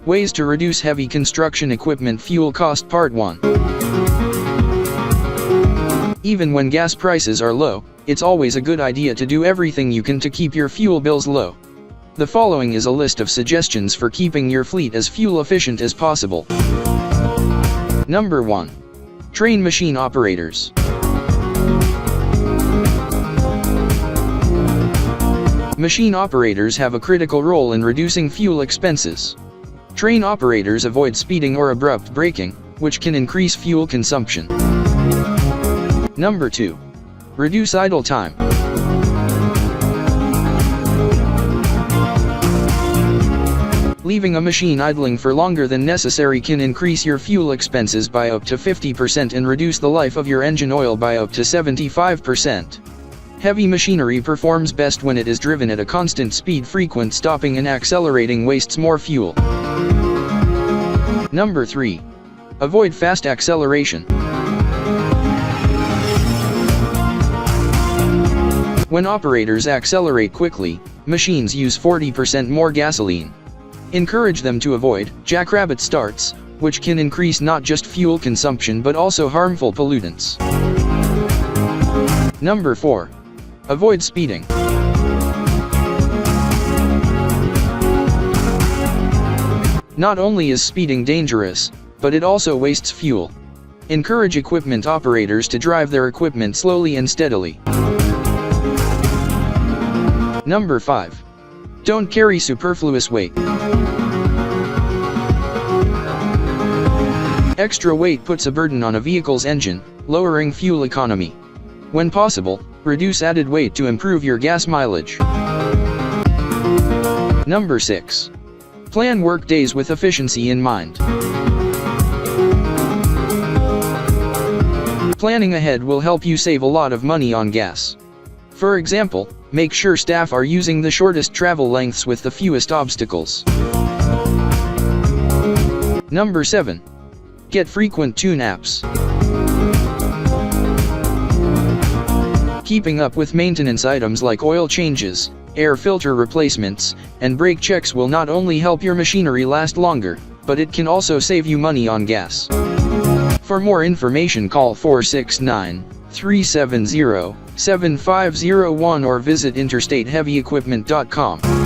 Ways to reduce heavy construction equipment fuel cost. Part 1. Even when gas prices are low, it's always a good idea to do everything you can to keep your fuel bills low. The following is a list of suggestions for keeping your fleet as fuel efficient as possible. Number 1. Train machine operators. Machine operators have a critical role in reducing fuel expenses. Train operators avoid speeding or abrupt braking, which can increase fuel consumption. Number 2. Reduce idle time. Leaving a machine idling for longer than necessary can increase your fuel expenses by up to 50% and reduce the life of your engine oil by up to 75%. Heavy machinery performs best when it is driven at a constant speed. Frequent stopping and accelerating wastes more fuel. Number 3. Avoid fast acceleration. When operators accelerate quickly, machines use 40% more gasoline. Encourage them to avoid jackrabbit starts, which can increase not just fuel consumption but also harmful pollutants. Number 4. Avoid speeding. Not only is speeding dangerous, but it also wastes fuel. Encourage equipment operators to drive their equipment slowly and steadily. Number 5. Don't carry superfluous weight. Extra weight puts a burden on a vehicle's engine, lowering fuel economy. When possible, reduce added weight to improve your gas mileage. Number 6. Plan work days with efficiency in mind. Planning ahead will help you save a lot of money on gas. For example, make sure staff are using the shortest travel lengths with the fewest obstacles. Number 7. Get frequent tune-ups. Keeping up with maintenance items like oil changes, air filter replacements, and brake checks will not only help your machinery last longer, but it can also save you money on gas. For more information, call 469-370-7501 or visit interstateheavyequipment.com.